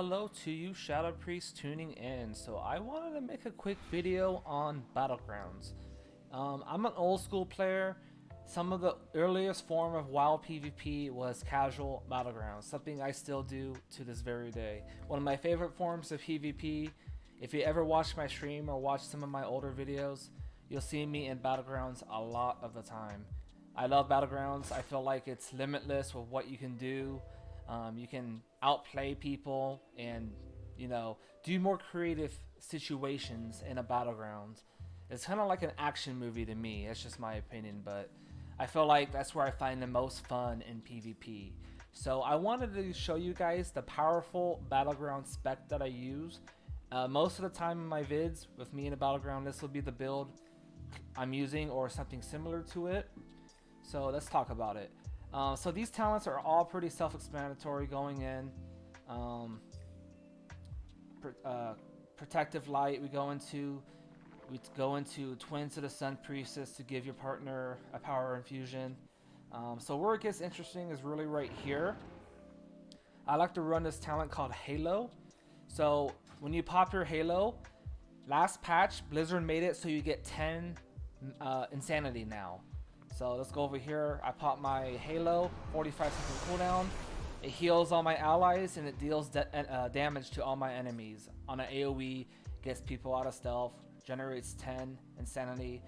Hello to you Shadow Priest tuning in. So I wanted to make a quick video on Battlegrounds. I'm an old school player. Some of the earliest form of WoW PvP was casual Battlegrounds, something I still do to this very day. One of my favorite forms of PvP, if you ever watch my stream or watch some of my older videos, you'll see me in Battlegrounds a lot of the time. I love Battlegrounds. I feel like it's limitless with what you can do. You can outplay people and, do more creative situations in a battleground. It's kind of like an action movie to me. That's just my opinion, but I feel like that's where I find the most fun in PvP. So I wanted to show you guys the powerful battleground spec that I use. Most of the time in my vids with me in a battleground, this will be the build I'm using or something similar to it. So let's talk about it. So these talents are all pretty self-explanatory going in. Protective Light, we go into Twins of the Sun Priestess to give your partner a power infusion. So where it gets interesting is really right here. I like to run this talent called Halo. So when you pop your Halo, last patch Blizzard made it so you get 10 insanity now. So let's go over here. I pop my Halo, 45-second cooldown. It heals all my allies and it deals damage to all my enemies. On an AoE, gets people out of stealth, generates 10 insanity.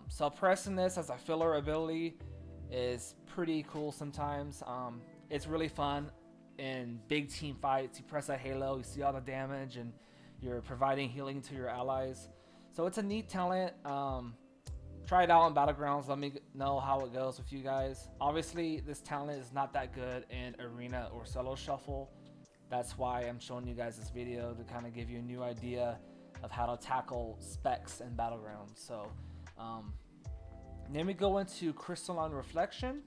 So pressing this as a filler ability is pretty cool sometimes. It's really fun in big team fights. You press a Halo, you see all the damage, and you're providing healing to your allies. So it's a neat talent. Try it out on Battlegrounds. Let me know how it goes with you guys. Obviously, this talent is not that good in Arena or Solo Shuffle. That's why I'm showing you guys this video to kind of give you a new idea of how to tackle specs in Battlegrounds. So, then we go into Crystalline Reflection.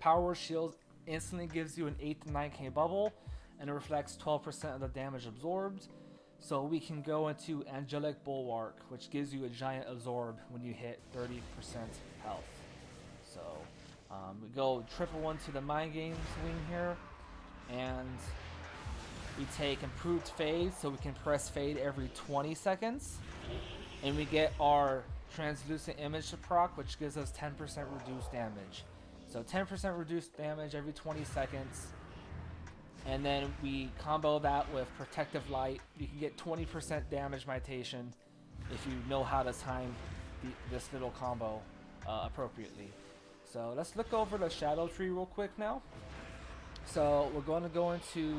Power Shield instantly gives you an 8 to 9k bubble, and it reflects 12% of the damage absorbed. So we can go into Angelic Bulwark, which gives you a giant absorb when you hit 30% health. So we go triple one to the Mind Games wing here, and we take Improved Fade, so we can press Fade every 20 seconds. And we get our Translucent Image to proc, which gives us 10% reduced damage. So 10% reduced damage every 20 seconds. And then we combo that with Protective Light. You can get 20% damage mitation if you know how to time this little combo appropriately. So let's look over the Shadow Tree real quick now. So we're going to go into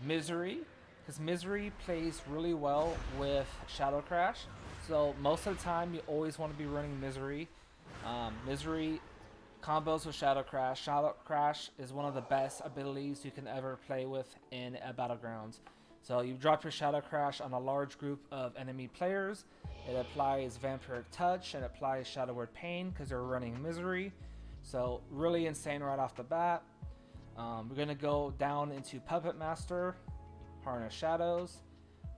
Misery, because Misery plays really well with Shadow Crash. So most of the time you always want to be running Misery. Misery combos with Shadow Crash. Shadow Crash is one of the best abilities you can ever play with in a Battlegrounds. So you drop your Shadow Crash on a large group of enemy players. It applies Vampiric Touch and applies Shadow Word Pain because they're running Misery. So really insane right off the bat. We're going to go down into Puppet Master, Harness Shadows.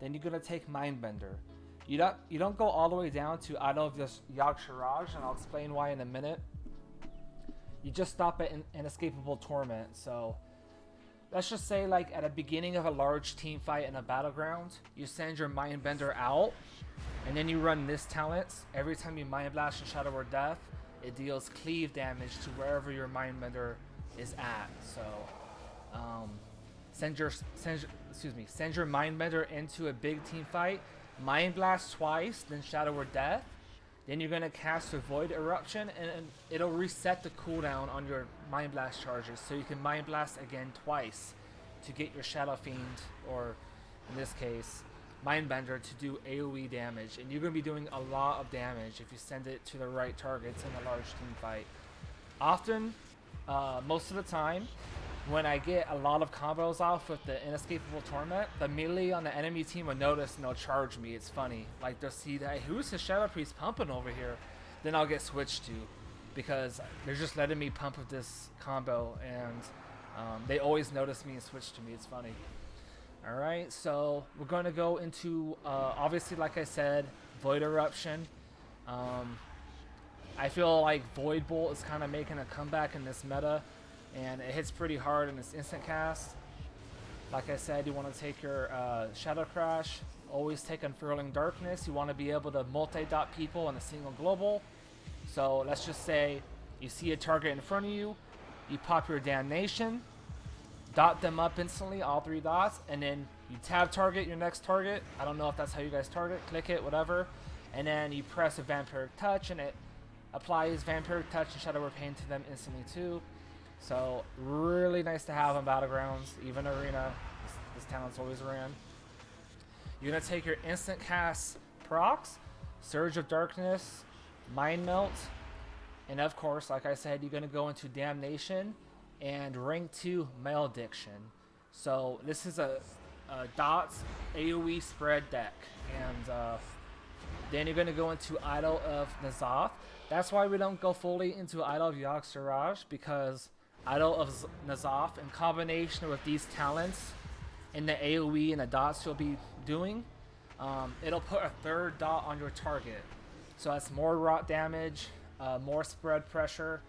Then you're going to take Mindbender. You don't go all the way down to Idol of Yogg-Siraj, and I'll explain why in a minute. You just stop at Inescapable Torment. So let's just say, like, at the beginning of a large team fight in a battleground, you send your Mindbender out, and then you run this talent. Every time you Mind Blast and Shadow Word Death, it deals cleave damage to wherever your Mindbender is at. So send your Mindbender into a big team fight, Mind Blast twice, then Shadow Word Death. Then you're going to cast a Void Eruption, and it'll reset the cooldown on your Mind Blast charges. So you can Mind Blast again twice to get your Shadow Fiend, or in this case, Mindbender, to do AoE damage. And you're going to be doing a lot of damage if you send it to the right targets in a large team fight. Often, most of the time, when I get a lot of combos off with the Inescapable Torment, the melee on the enemy team will notice and they'll charge me. It's funny. Like, they'll see that, who's the Shadow Priest pumping over here? Then I'll get switched to, because they're just letting me pump with this combo, and they always notice me and switch to me. It's funny. Alright, so we're going to go into, obviously, like I said, Void Eruption. I feel like Void Bolt is kind of making a comeback in this meta, and it hits pretty hard in this instant cast. Like I said, you want to take your Shadow Crash, always take Unfurling Darkness. You want to be able to multi-dot people in a single global. So let's just say you see a target in front of you, you pop your Damnation, dot them up instantly, all 3 dots, and then you tab target your next target. I don't know if that's how you guys target, click it, whatever. And then you press a Vampiric Touch and it applies Vampiric Touch and Shadow Word Pain to them instantly too. So really nice to have on Battlegrounds, even Arena. This talent's always ran. You're gonna take your instant cast procs, Surge of Darkness, Mind Melt, and of course, like I said, you're gonna go into Damnation and rank 2 Malediction. So this is a dots AoE spread deck, and then you're gonna go into Idol of N'Zoth. That's why we don't go fully into Idol of Yogg-Saurage, because Idol of N'Zoth in combination with these talents and the AoE and the dots you'll be doing, it'll put a 3rd dot on your target. So that's more rot damage, more spread pressure,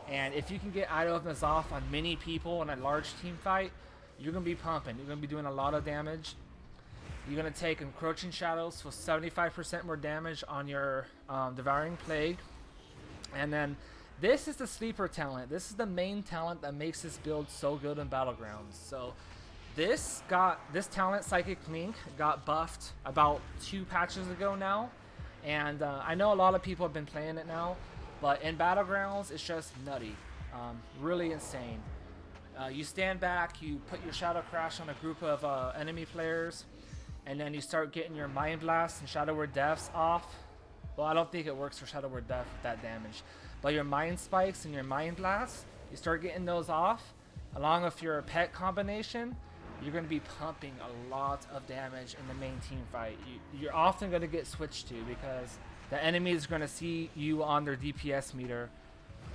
and if you can get Idol of N'Zoth on many people in a large team fight, you're going to be pumping. You're going to be doing a lot of damage. You're going to take Encroaching Shadows for 75% more damage on your Devouring Plague. And then this is the sleeper talent. This is the main talent that makes this build so good in Battlegrounds. So this talent, Psychic Link, got buffed about 2 patches ago now. And I know a lot of people have been playing it now, but in Battlegrounds, it's just nutty. Really insane. You stand back, you put your Shadow Crash on a group of enemy players, and then you start getting your Mind Blast and Shadow Word Deaths off. Well, I don't think it works for Shadow Word Death with that damage. But your Mind Spikes and your Mind Blasts, you start getting those off, along with your pet combination, you're going to be pumping a lot of damage in the main team fight. You're often going to get switched to because the enemy is going to see you on their DPS meter,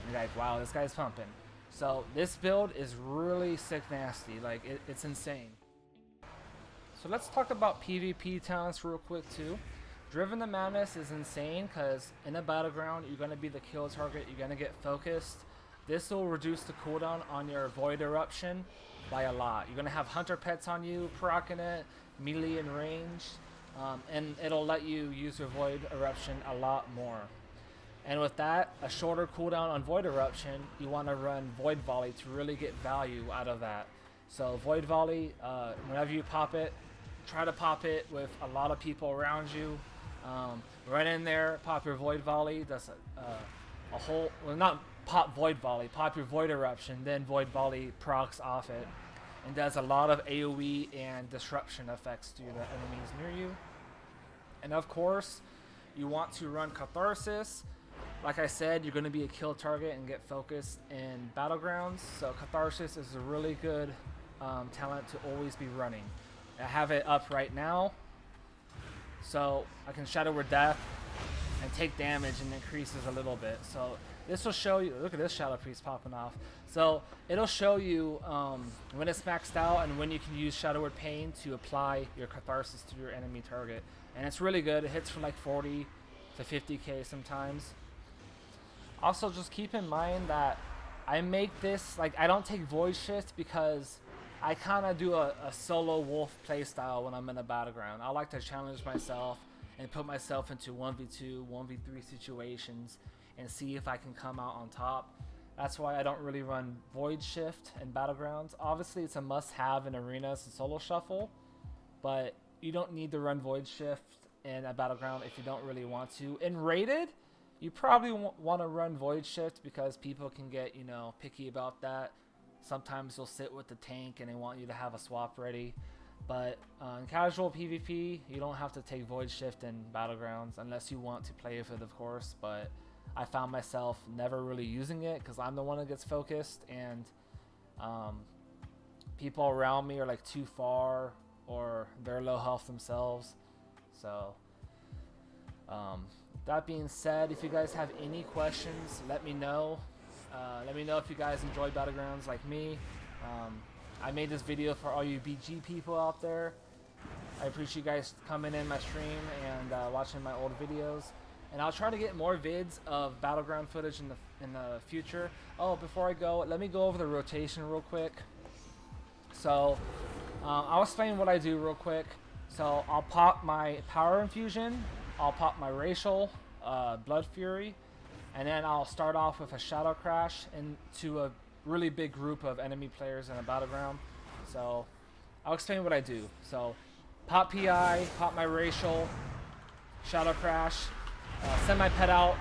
and you're like, wow, this guy's pumping. So this build is really sick nasty, like it's insane. So let's talk about PvP talents real quick too. Driven to Madness is insane because in a battleground you're going to be the kill target, you're going to get focused. This will reduce the cooldown on your Void Eruption by a lot. You're going to have Hunter Pets on you, proccing it, melee and range, and it'll let you use your Void Eruption a lot more. And with that, a shorter cooldown on Void Eruption, you want to run Void Volley to really get value out of that. So Void Volley, whenever you pop it, try to pop it with a lot of people around you. Run in there, pop your Void Volley, that's a whole, well, not pop Void Volley, pop your Void Eruption, then Void Volley procs off it, and does a lot of AoE and disruption effects to the enemies near you. And of course, you want to run Catharsis. Like I said, you're going to be a kill target and get focused in Battlegrounds, so Catharsis is a really good talent to always be running. I have it up right now, so I can Shadow Word Death and take damage and increases a little bit. So this will show you, look at this Shadow Priest popping off. So it'll show you when it's maxed out and when you can use Shadow Word Pain to apply your Catharsis to your enemy target. And it's really good. It hits for like 40 to 50k sometimes. Also, just keep in mind that I make this, like, I don't take Void Shift because I kind of do a solo wolf playstyle when I'm in a battleground. I like to challenge myself and put myself into 1v2, 1v3 situations and see if I can come out on top. That's why I don't really run Void Shift in Battlegrounds. Obviously, it's a must-have in arenas and solo shuffle, but you don't need to run Void Shift in a Battleground if you don't really want to. In Rated, you probably want to run Void Shift because people can get, you know, picky about that. Sometimes they'll sit with the tank and they want you to have a swap ready. But in casual PvP, you don't have to take Void Shift in Battlegrounds unless you want to play with it, of course. But I found myself never really using it because I'm the one that gets focused, and people around me are like too far or they're low health themselves. So that being said, if you guys have any questions, let me know. Let me know if you guys enjoy Battlegrounds like me. I made this video for all you BG people out there. I appreciate you guys coming in my stream and watching my old videos. And I'll try to get more vids of Battleground footage in the future. Oh, before I go, let me go over the rotation real quick. So I'll explain what I do real quick. So I'll pop my power infusion, I'll pop my racial, blood fury, and then I'll start off with a shadow crash into a really big group of enemy players in a battleground. So I'll explain what I do. So pop PI, pop my racial, shadow crash, send my pet out,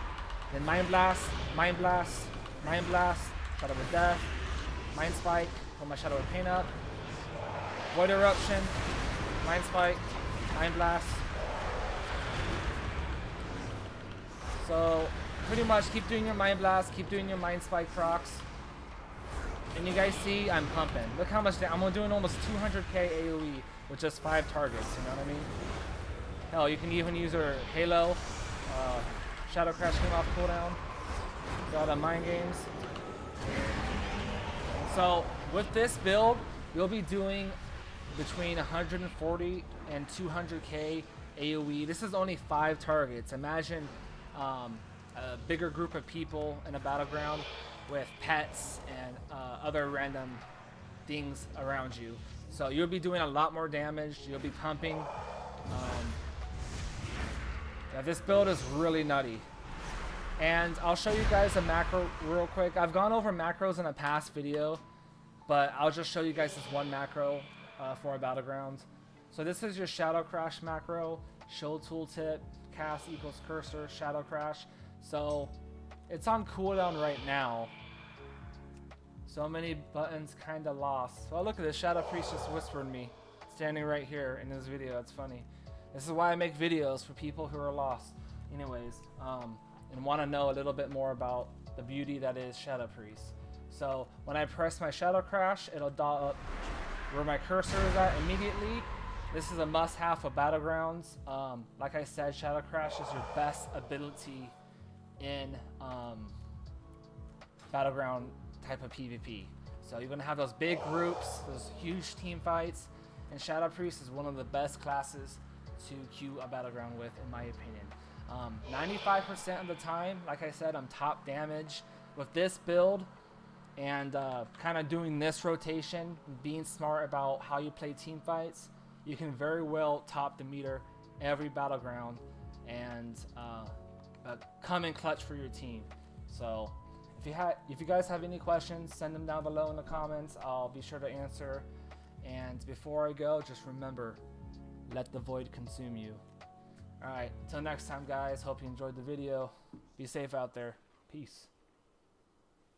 then mind blast, mind blast, mind blast, shadow of death, mind spike, put my shadow of pain up, void eruption, mind spike, mind blast. So pretty much keep doing your mind blast, keep doing your mind spike procs. And you guys see I'm pumping. Look how much I'm doing, almost 200k AoE with just 5 targets, you know what I mean? Hell, you can even use her Halo. Shadow Crash came off cooldown. Got the mind games. So with this build, you'll be doing between 140 and 200k AoE. This is only 5 targets. Imagine a bigger group of people in a battleground with pets and other random things around you. So you'll be doing a lot more damage. You'll be pumping. Yeah, this build is really nutty. And I'll show you guys a macro real quick. I've gone over macros in a past video, but I'll just show you guys this one macro for our Battlegrounds. So this is your Shadow Crash macro. Shield tooltip, cast equals cursor, Shadow Crash. So it's on cooldown right now. So many buttons kinda lost. Well, look at this, Shadow Priest just whispered me, standing right here in this video. It's funny. This is why I make videos for people who are lost. Anyways, and want to know a little bit more about the beauty that is Shadow Priest. So when I press my Shadow Crash, it'll dot up where my cursor is at immediately. This is a must-have for Battlegrounds. Like I said, Shadow Crash is your best ability in Battleground type of PvP. So you're gonna have those big groups, those huge team fights, and Shadow Priest is one of the best classes to queue a Battleground with, in my opinion. 95% of the time, like I said, I'm top damage with this build, and kind of doing this rotation, being smart about how you play team fights. You can very well top the meter every Battleground and come in clutch for your team. So if you guys have any questions, send them down below in the comments. I'll be sure to answer. And before I go, just remember, let the void consume you. Alright, until next time guys, hope you enjoyed the video. Be safe out there. Peace.